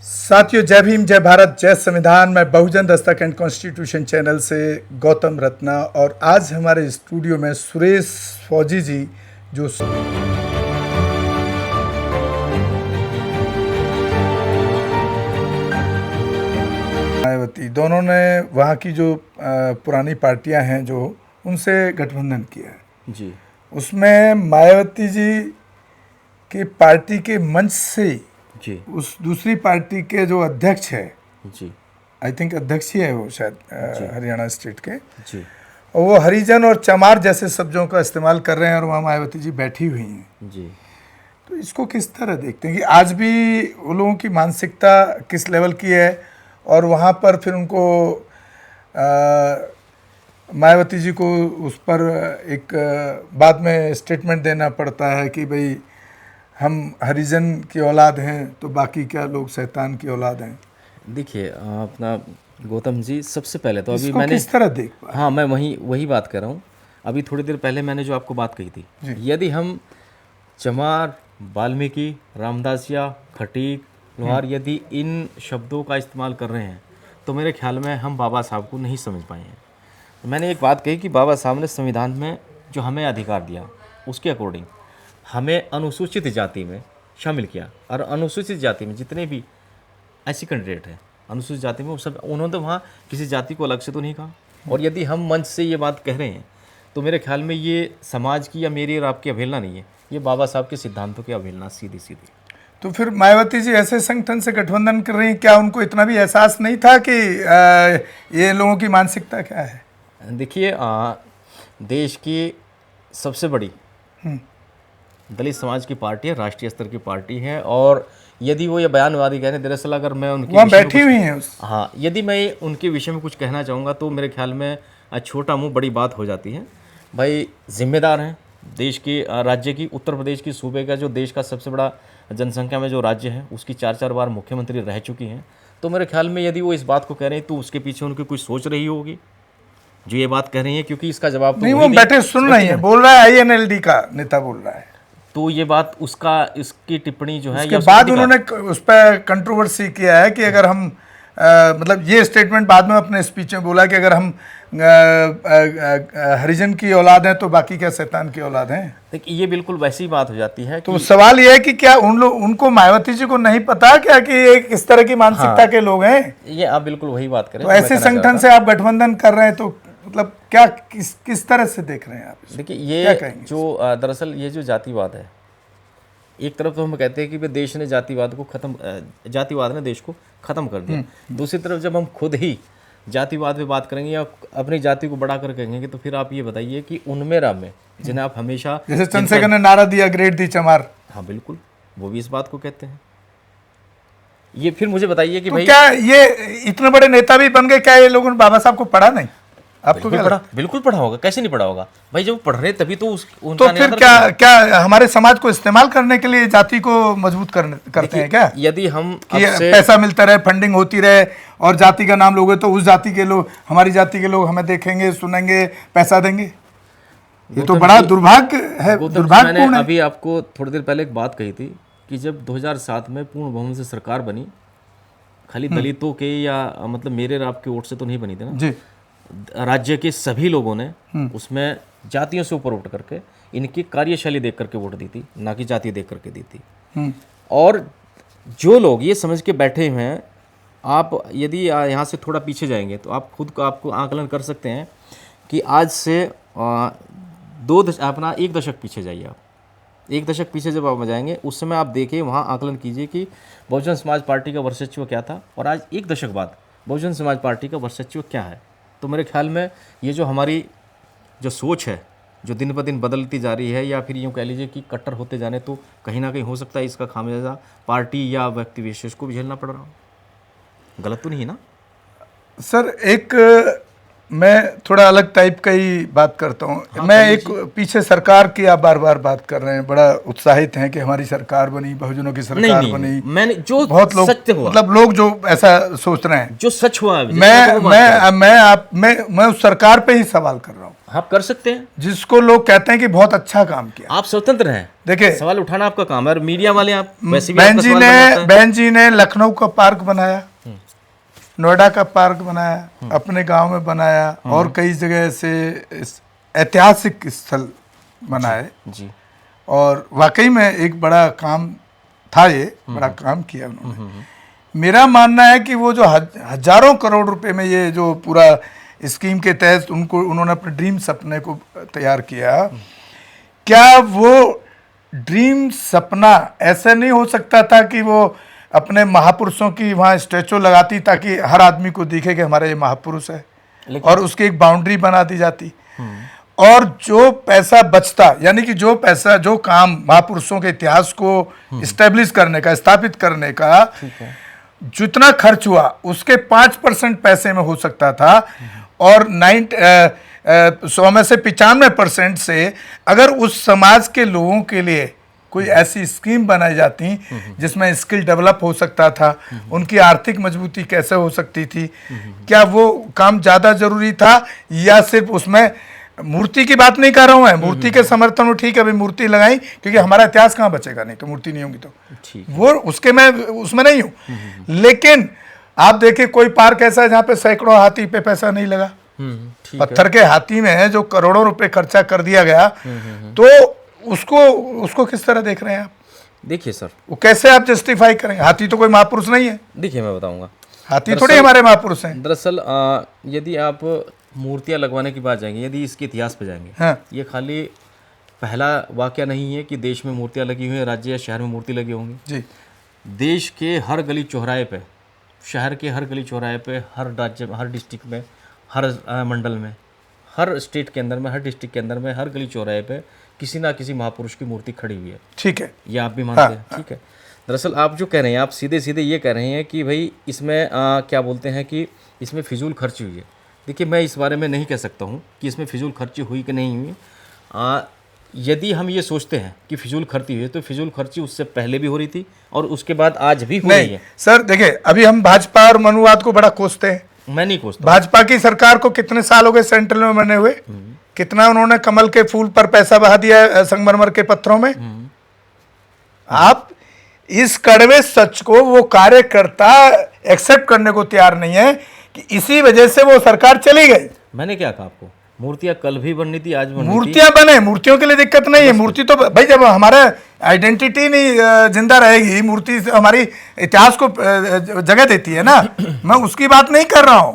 साथियों, जय भीम, जय भारत, जय संविधान। मैं बहुजन दस्तक एंड कॉन्स्टिट्यूशन चैनल से गौतम रत्ना, और आज हमारे स्टूडियो में सुरेश फौजी जी, जो मायावती, दोनों ने वहाँ की जो पुरानी पार्टियां हैं जो उनसे गठबंधन किया है जी। उसमें मायावती जी की पार्टी के मंच से जी। उस दूसरी पार्टी के जो अध्यक्ष है, जी। आई थिंक अध्यक्ष ही है वो शायद जी। हरियाणा स्टेट के, जी। और वो हरिजन और चमार जैसे शब्दों का इस्तेमाल कर रहे हैं और वहाँ मायावती जी बैठी हुई हैं। जी। तो इसको किस तरह देखते हैं कि आज भी वो लोगों की मानसिकता किस लेवल की है, और वहाँ पर फिर उनको मायावती जी को उस पर एक बाद में स्टेटमेंट देना पड़ता है कि भाई हम हरिजन की औलाद हैं तो बाकी क्या लोग शैतान की औलाद हैं। देखिए अपना गौतम जी, सबसे पहले तो अभी इसको मैंने किस तरह देख पा हाँ, मैं वही बात कर रहा हूँ। अभी थोड़ी देर पहले मैंने जो आपको बात कही थी, यदि हम चमार, वाल्मीकि, रामदासिया, खटीक, लोहार यदि इन शब्दों का इस्तेमाल कर रहे हैं तो मेरे ख्याल में हम बाबा साहब को नहीं समझ पाए हैं। मैंने एक बात कही कि बाबा साहब ने संविधान में जो हमें अधिकार दिया उसके अकॉर्डिंग हमें अनुसूचित जाति में शामिल किया, और अनुसूचित जाति में जितने भी ऐसे कैंडिडेट हैं अनुसूचित जाति में, वो सब उन्होंने तो वहाँ किसी जाति को अलग से तो नहीं कहा। और यदि हम मंच से ये बात कह रहे हैं तो मेरे ख्याल में ये समाज की या मेरी और आपकी अवहेलना नहीं है, ये बाबा साहब के सिद्धांतों की अवहेलना सीधी सीधी। तो फिर मायावती जी ऐसे संगठन से गठबंधन कर रही हैं, क्या उनको इतना भी एहसास नहीं था कि ये लोगों की मानसिकता क्या है? देखिए देश की सबसे बड़ी दलित समाज की पार्टी है, राष्ट्रीय स्तर की पार्टी है, और यदि वो ये बयानबाजी कह रहे हैं, दरअसल अगर मैं उनके वहाँ विषय में बैठी हुई हैं हाँ, यदि मैं उनके विषय में कुछ कहना चाहूँगा तो मेरे ख्याल में छोटा मुँह बड़ी बात हो जाती है। भाई जिम्मेदार हैं देश की, राज्य की, उत्तर प्रदेश की सूबे का जो देश का सबसे बड़ा जनसंख्या में जो राज्य है उसकी 4-4 बार मुख्यमंत्री रह चुकी हैं। तो मेरे ख्याल में यदि वो इस बात को कह रहे हैं तो उसके पीछे उनकी कुछ सोच रही होगी जो ये बात कह रही है, क्योंकि इसका जवाब तो नहीं, वही वो बैठे सुन रही हैं, बोल रहा है INLD का नेता बोल रहा है। तो ये बात उसका इसकी टिप्पणी जो है उसके या बाद उन्होंने उस पर कंट्रोवर्सी किया है कि अगर हम मतलब ये स्टेटमेंट बाद में अपने स्पीच में बोला कि अगर हम हरिजन की औलाद हैं तो बाकी क्या शैतान की औलाद हैं। देखिए ये बिल्कुल वैसी बात हो जाती है तो कि सवाल ये है कि क्या उनको मायावती जी को नहीं पता क्या कि ये किस तरह की मानसिकता के लोग हैं? ये आप बिल्कुल वही बात करें तो ऐसे संगठन से आप गठबंधन कर रहे हैं तो मतलब क्या किस तरह से देख रहे हैं आप? देखिए क्या ये कहेंगे? जो दरअसल ये जो जातिवाद है, एक तरफ तो हम कहते हैं कि भाई देश ने जातिवाद को जातिवाद ने देश को ख़त्म कर दिया, दूसरी तरफ जब हम खुद ही जातिवाद पे बात करेंगे या अपनी जाति को बढ़ाकर कहेंगे तो फिर आप ये बताइए कि उनमें राम में जिन्हें आप हमेशा जैसे चंद्रशेखर ने नारा दिया, ग्रेट दी चमार। हाँ बिल्कुल, वो भी इस बात को कहते हैं। ये फिर मुझे बताइए कि तो भाई क्या ये इतने बड़े नेता भी बन गए, क्या ये लोगों ने बाबा साहब को पढ़ा नहीं? आपको क्या लगता है? बिल्कुल पढ़ा होगा, कैसे नहीं पढ़ा होगा भाई, जब पढ़ रहे तभी तो तो उनका फिर क्या हमारे समाज को इस्तेमाल करने के लिए जाति को मजबूत करते हैं क्या? यदि हम कि पैसा मिलता रहे, फंडिंग होती रहे, और जाति का नाम लोगे तो उस जाति के लोग, हमारी जाति के लोग हमें देखेंगे, सुनेंगे, पैसा देंगे। ये तो बड़ा दुर्भाग्य है, दुर्भाग्यपूर्ण मैंने है। अभी आपको थोड़ी देर पहले एक बात कही थी कि जब 2007 में पूर्ण बहुमत से सरकार बनी, खाली दलितों के या मतलब मेरे और आपके वोट से तो नहीं बनी थी ना जी, राज्य के सभी लोगों ने उसमें जातियों से ऊपर उठ करके इनकी कार्यशैली देख करके वोट दी थी, ना कि जाति देख करके दी थी। और जो लोग ये समझ के बैठे हुए हैं, आप यदि यहाँ से थोड़ा पीछे जाएंगे तो आप खुद को आपको आकलन कर सकते हैं कि आज से अपना 1 दशक पीछे जाइए। आप 1 दशक पीछे जब आप जाएंगे उस समय आप देखिए, वहाँ आकलन कीजिए कि बहुजन समाज पार्टी का वर्चस्व क्या था और आज 1 दशक बाद बहुजन समाज पार्टी का वर्चस्व क्या है। तो मेरे ख्याल में ये जो हमारी जो सोच है जो दिन ब दिन बदलती जा रही है, या फिर यूँ कह लीजिए कि कट्टर होते जाने, तो कहीं ना कहीं हो सकता है इसका खामियाजा पार्टी या व्यक्ति विशेष को भी झेलना पड़ रहा हो। गलत तो नहीं है ना सर? एक मैं थोड़ा अलग टाइप का ही बात करता हूँ। मैं एक पीछे सरकार की आप बार बार बात कर रहे हैं, बड़ा उत्साहित हैं कि हमारी सरकार बनी, बहुजनों की सरकार बनी। मैंने जो बहुत लोग सत्य हुआ, मतलब लोग जो ऐसा सोच रहे हैं, जो सच हुआ, मैं उस सरकार पे ही सवाल कर रहा हूँ। आप कर सकते हैं, जिसको लोग कहते हैं कि बहुत अच्छा काम किया। आप स्वतंत्र हैं, देखिए सवाल उठाना आपका काम है, और मीडिया वाले आप वैसे भी बहन जी ने लखनऊ का पार्क बनाया, नोएडा का पार्क बनाया, अपने गांव में बनाया, और कई जगह से ऐतिहासिक स्थल बनाए जी। और वाकई में एक बड़ा काम था, ये बड़ा काम किया उन्होंने। मेरा मानना है कि वो जो हजारों करोड़ रुपए में ये जो पूरा स्कीम के तहत उन्होंने अपने ड्रीम सपने को तैयार किया, क्या वो ड्रीम सपना ऐसा नहीं हो सकता था कि वो अपने महापुरुषों की वहाँ स्टैचू लगाती ताकि हर आदमी को दिखे कि हमारा ये महापुरुष है, और उसकी एक बाउंड्री बना दी जाती, और जो पैसा बचता, यानी कि जो पैसा, जो काम महापुरुषों के इतिहास को इस्टेब्लिश करने का, स्थापित करने का जितना खर्च हुआ उसके 5% पैसे में हो सकता था, और 100 में से 95% से अगर उस समाज के लोगों के लिए कोई ऐसी स्कीम बनाई जाती जिसमें स्किल डेवलप हो सकता था, उनकी आर्थिक मजबूती कैसे हो सकती थी, क्या वो काम ज़्यादा जरूरी था, या सिर्फ उसमें मूर्ति की बात नहीं कर रहा हूँ मैं, मूर्ति के समर्थन में ठीक है, अभी मूर्ति लगाई क्योंकि हमारा इतिहास कहाँ बचेगा, नहीं तो मूर्ति नहीं होगी तो वो उसके मैं उसमें नहीं हूँ। लेकिन आप देखिए कोई पार्क ऐसा है जहाँ पे सैकड़ों हाथी पे पैसा नहीं लगा, पत्थर के हाथी में जो करोड़ों रुपए खर्चा कर दिया गया, तो उसको किस तरह देख रहे हैं आप? देखिए सर, वो कैसे आप जस्टिफाई करेंगे? हाथी तो कोई महापुरुष नहीं है। देखिए मैं बताऊंगा, हाथी थोड़ी हमारे महापुरुष हैं। दरअसल यदि आप मूर्तियां लगवाने की बात जाएंगे, यदि इसके इतिहास पे जाएंगे, हाँ। ये खाली पहला वाकया नहीं है कि देश में मूर्तियां लगी हुई हैं, राज्य या शहर में मूर्ति लगी होंगी जी। देश के हर गली चौराहे पे, शहर के हर गली चौराहे पे, हर राज्य में, हर डिस्ट्रिक्ट में, हर मंडल में, हर स्टेट के अंदर में, हर डिस्ट्रिक्ट के अंदर में, हर गली चौराहे पे किसी ना किसी महापुरुष की मूर्ति खड़ी हुई है। ठीक है, ये आप भी मानते हैं? ठीक है। दरअसल आप जो कह रहे हैं, आप सीधे सीधे ये कह रहे हैं कि भाई इसमें क्या बोलते हैं कि इसमें फिजूल खर्ची हुई है। देखिए मैं इस बारे में नहीं कह सकता हूँ कि इसमें फिजूल खर्ची हुई कि नहीं हुई। यदि हम ये सोचते हैं कि फिजूल खर्ची हुई है, तो फिजूल खर्ची उससे पहले भी हो रही थी और उसके बाद आज भी हो रही है। सर देखिए, अभी हम भाजपा और मनुवाद को बड़ा कोसते हैं। मैं नहीं कोसता। भाजपा की सरकार को कितने साल हो गए सेंट्रल में बने हुए, कितना उन्होंने कमल के फूल पर पैसा बहा दिया संगमरमर के पत्थरों में। आप इस कड़वे सच को वो कार्यकर्ता एक्सेप्ट करने को तैयार नहीं है कि इसी वजह से वो सरकार चली गई। मैंने क्या कहा आपको, मूर्तियां कल भी बननी थी, आज बननी थी। मूर्तियां बने, मूर्तियों के लिए दिक्कत नहीं है। मूर्ति तो भाई जब हमारा आइडेंटिटी नहीं जिंदा रहेगी, मूर्ति हमारी इतिहास को जगह देती है ना। मैं उसकी बात नहीं कर रहा हूं,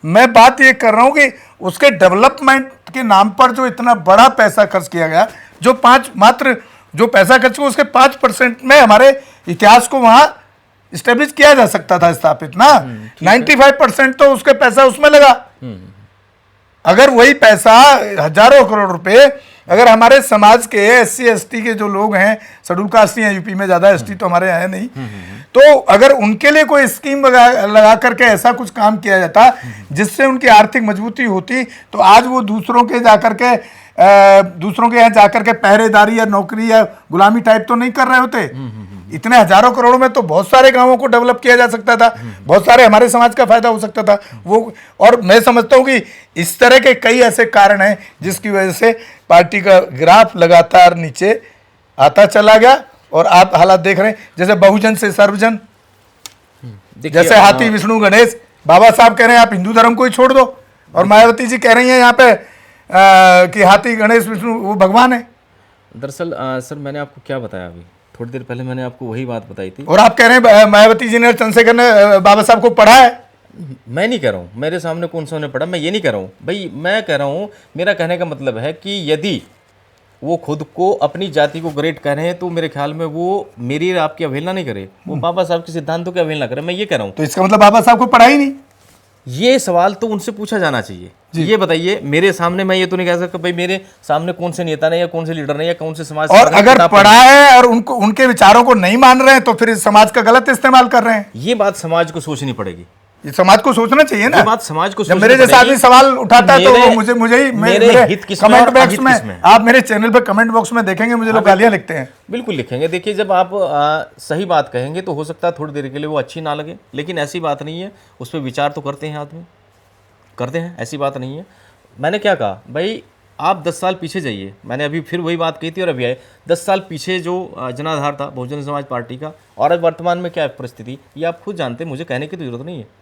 मैं बात ये कर रहा हूं कि उसके डेवलपमेंट के नाम पर जो इतना बड़ा पैसा खर्च किया गया, जो मात्र जो पैसा खर्च हुआ उसके 5% में हमारे इतिहास को वहां स्टेब्लिश किया जा सकता था, स्थापित ना। 95% तो उसके पैसा उसमें लगा। अगर वही पैसा हजारों करोड़ रुपए अगर हमारे समाज के SC ST के जो लोग हैं, शेड्यूल कास्ट हैं यूपी में, ज्यादा ST तो हमारे यहाँ है नहीं, तो अगर उनके लिए कोई स्कीम लगा करके ऐसा कुछ काम किया जाता जिससे उनकी आर्थिक मजबूती होती, तो आज वो दूसरों के यहाँ जाकर के पहरेदारी या नौकरी या गुलामी टाइप तो नहीं कर रहे होते। इतने हजारों करोड़ों में तो बहुत सारे गांवों को डेवलप किया जा सकता था, बहुत सारे हमारे समाज का फायदा हो सकता था वो। और मैं समझता हूं कि इस तरह के कई ऐसे कारण हैं जिसकी वजह से पार्टी का ग्राफ लगातार नीचे आता चला गया। और आप हालात देख रहे हैं, जैसे बहुजन से सर्वजन, जैसे हाथी विष्णु गणेश। बाबा साहब कह रहे हैं आप हिंदू धर्म को ही छोड़ दो, और मायावती जी कह रही हैं यहाँ पे कि हाथी गणेश विष्णु वो भगवान है। दरअसल सर मैंने आपको क्या बताया, अभी थोड़ी देर पहले मैंने आपको वही बात बताई थी। और आप कह रहे हैं मायावती जी ने, चंद्रशेखर ने बाबा साहब को पढ़ा है। मैं नहीं कह रहा हूँ मेरे सामने कौन सा ने पढ़ा, मैं ये नहीं कह रहा हूँ भाई। मैं कह रहा हूँ, मेरा कहने का मतलब है कि यदि वो खुद को अपनी जाति को ग्रेट कह रहे हैं, तो मेरे ख्याल में वो मेरी आपकी अवहेलना नहीं करे, वो बाबा साहब के सिद्धांतों की अवहेलना करे। मैं ये कह रहा हूँ। तो इसका मतलब बाबा साहब को पढ़ा ही नहीं। ये सवाल तो उनसे पूछा जाना चाहिए। ये बताइए, मेरे सामने मैं ये तो नहीं कह सकता भाई मेरे सामने कौन से नेता ने या कौन से लीडर ने या कौन से समाज, और अगर पढ़ा है और उनको उनके विचारों को नहीं मान रहे हैं, तो फिर इस समाज का गलत इस्तेमाल कर रहे हैं। ये बात समाज को सोचनी पड़ेगी। ये समाज को सोचना चाहिए ना। ये बात समाज को जब सोचनी मेरे जैसा पड़ेगी। आदमी सवाल उठाता है तो वो मुझे ही मेरे हित किसमें कमेंट और बॉक्स अहित में, किसमें? आप मेरे चैनल पे कमेंट बॉक्स में देखेंगे मुझे लोग गालियां लिखते हैं। बिल्कुल लिखेंगे। देखिए जब आप सही बात कहेंगे तो हो सकता है थोड़ी देर के लिए वो अच्छी ना लगे, लेकिन ऐसी बात नहीं है, उस पर विचार तो करते हैं आदमी, करते हैं, ऐसी बात नहीं है। मैंने क्या कहा भाई, आप 10 साल पीछे जाइए, मैंने अभी फिर वही बात कही थी और अभी आए 10 साल पीछे जो जनाधार था बहुजन समाज पार्टी का, और आज वर्तमान में क्या परिस्थिति, ये आप खुद जानते हैं, मुझे कहने की तो जरूरत नहीं है।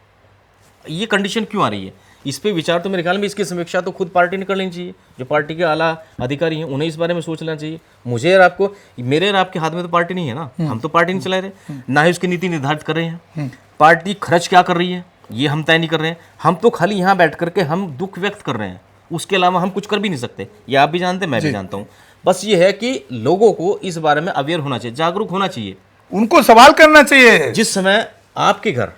ये कंडीशन क्यों आ रही है, इस पे विचार तो मेरे ख्याल में, इसकी समीक्षा तो खुद पार्टी ने कर लेनी चाहिए। जो पार्टी के आला अधिकारी हैं उन्हें इस बारे में सोच लेना चाहिए। मुझे और आपको, मेरे और आपके हाथ में तो पार्टी नहीं है ना, हम तो पार्टी नहीं चला रहे, ना ही उसकी नीति निर्धारित कर रहे हैं। पार्टी खर्च क्या कर रही है ये हम तय नहीं कर रहे हैं, हम तो खाली यहाँ बैठ करके हम दुख व्यक्त कर रहे हैं, उसके अलावा हम कुछ कर भी नहीं सकते। ये आप भी जानते हैं, मैं भी जानता हूँ। बस ये है कि लोगों को इस बारे में अवेयर होना चाहिए, जागरूक होना चाहिए, उनको सवाल करना चाहिए। जिस समय आपके घर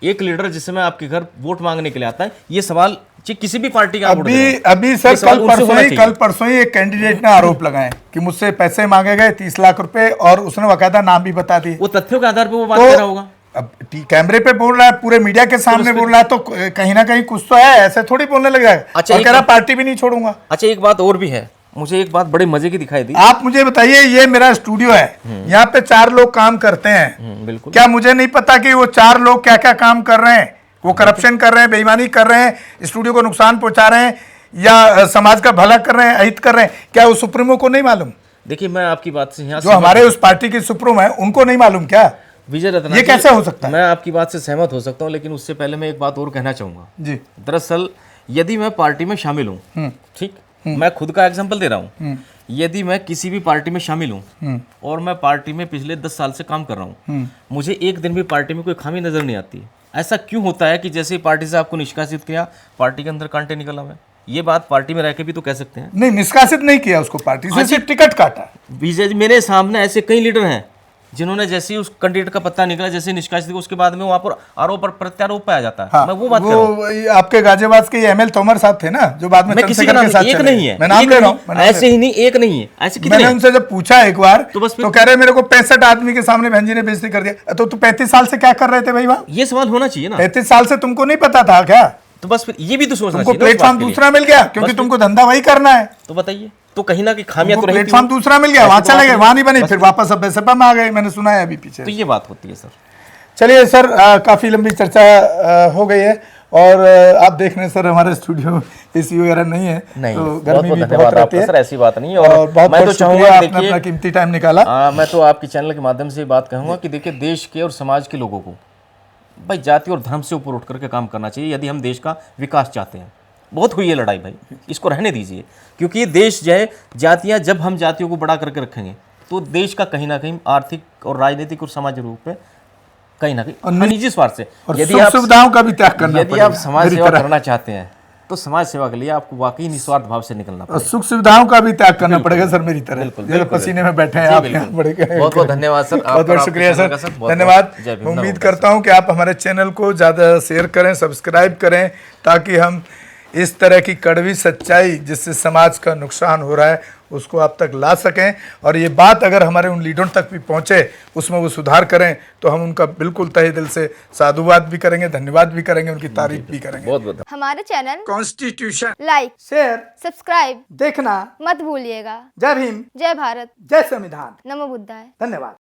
एक लीडर, जिस समय आपके घर वोट मांगने के लिए आता है, ये सवाल किसी भी पार्टी का अभी सर कल परसों ही एक कैंडिडेट ने आरोप लगाए कि मुझसे पैसे मांगे गए 30 लाख रुपए, और उसने बकायदा नाम भी बता दी। वो तथ्यों के आधार पर वो बात कर रहा होगा। अब कैमरे पे बोल रहा है, पूरे मीडिया के सामने बोल रहा है, तो कहीं ना कहीं कुछ तो है, ऐसे थोड़ी बोलने लग जाएगा। अच्छा, और कह रहा पार्टी भी नहीं छोड़ूंगा। अच्छा, एक बात और भी है, मुझे एक बात बड़े मजे की दिखाई दी। आप मुझे बताइए, ये मेरा स्टूडियो है, यहाँ पे 4 लोग काम करते हैं, बिल्कुल। क्या मुझे नहीं पता कि वो 4 लोग क्या क्या काम कर रहे हैं? वो करप्शन कर रहे हैं, बेईमानी कर रहे हैं, स्टूडियो को नुकसान पहुंचा रहे हैं, या समाज का भला कर रहे हैं, अहित कर रहे हैं? क्या वो सुप्रीमो को नहीं मालूम? देखिए मैं आपकी बात से यहाँ जो हमारे उस पार्टी की सुप्रीमो है उनको नहीं मालूम क्या? विजय रत्ना, ये कैसे हो सकता है? मैं आपकी बात से सहमत हो सकता हूँ, लेकिन उससे पहले मैं एक बात और कहना चाहूंगा जी। दरअसल यदि मैं पार्टी में शामिल हूँ, ठीक, मैं खुद का एग्जांपल दे रहा हूँ, यदि मैं किसी भी पार्टी में शामिल हूँ और मैं पार्टी में पिछले 10 साल से काम कर रहा हूँ, मुझे एक दिन भी पार्टी में कोई खामी नजर नहीं आती। ऐसा क्यों होता है कि जैसे पार्टी से आपको निष्कासित किया, पार्टी के अंदर कांटे निकल आए? ये बात पार्टी में रह के भी तो कह सकते हैं। नहीं, निष्कासित नहीं किया उसको, पार्टी से सिर्फ टिकट काटा। विजय जी, मेरे सामने ऐसे कई लीडर हैं जिन्होंने जैसे ही उस कैंडिडेट का पत्ता निकला, जैसे निष्कासित, उसके बाद में वहां पर आरोप और प्रत्यारोप पाया जाता है। हाँ, मैं वो बात कर रहा हूं। आपके गाजियाबाद के एमएल तोमर साहब थे ना, जो बाद में मैं किसी का नाम, एक नहीं है, मैं नाम ले रहा हूं, ऐसे ही नहीं, एक नहीं है, ऐसे कितने? मैंने उनसे जब पूछा एक बार तो बस तो कह रहे मेरे को 65 आदमी के सामने बहन जी ने बेइज्जती कर दिया। तो 35 साल से क्या कर रहे थे भाई वहां? ये सवाल होना चाहिए ना। 35 साल से तुमको नहीं पता था क्या? तो बस फिर ये भी तो सोचना तुमको चाहिए ना उस प्लेटफॉर्म बात के लिए। दूसरा मिल गया, क्योंकि तुमको धंधा वही करना है। तो बताइए, तो कहीं ना कहीं खामियां तो रहेगी। प्लेटफॉर्म दूसरा मिल गया, वहां चले गए, वहां नहीं बनी, फिर वापस अब बेसपा में आ गए, मैंने सुना है अभी पीछे। तो ये बात होती है सर। चलिए सर, काफी लंबी चर्चा हो गई है, और आप देख रहे हैं सर हमारे स्टूडियो एसी वगैरह नहीं है, नहीं, तो बहुत गर्मी भी धन्यवाद बहुत रहती आपका है सर, ऐसी बात नहीं है। और बहुत मैं तो चाहूंगा, आपने अपना कीमती टाइम निकाला। मैं तो आपके चैनल के माध्यम से बात कहूंगा कि देखिए, देश के और समाज के लोगों को भाई जाति और धर्म से ऊपर उठ करके काम करना चाहिए यदि हम देश का विकास चाहते हैं। बहुत हुई है लड़ाई भाई, इसको रहने दीजिए, क्योंकि ये देश जो है, जातियाँ, जब हम जातियों को बढ़ा करके रखेंगे तो देश का कहीं ना कहीं आर्थिक और राजनीतिक और सामाजिक रूप में कहीं ना कहीं निजी स्वार्थ से, यदि आप सुविधाओं का भी त्याग करना, यदि आप समाज सेवा करना चाहते हैं तो समाज सेवा के लिए आपको वाकई निस्वार्थ भाव से निकलना पड़ेगा, और सुख सुविधाओं का भी त्याग करना पड़ेगा सर, मेरी तरह। बिल्कुल, पसीने में बैठे हैं आप यहाँ बड़े। बहुत बहुत धन्यवाद सर, बहुत बहुत शुक्रिया सर, धन्यवाद। उम्मीद करता हूँ कि आप हमारे चैनल को ज़्यादा शेयर करें, सब्सक्राइब करें, ताकि हम इस तरह की कड़वी सच्चाई जिससे समाज का नुकसान हो रहा है उसको आप तक ला सकें, और ये बात अगर हमारे उन लीडरों तक भी पहुंचे, उसमें वो सुधार करें, तो हम उनका बिल्कुल तहे दिल से साधुवाद भी करेंगे, धन्यवाद भी करेंगे, उनकी तारीफ भी करेंगे। बहुत बहुत हमारे channel constitution like, share, subscribe देखना मत भूलिएगा। जय भीम, जय भारत, जय संविधान, नमो बुद्धाय। धन्यवाद।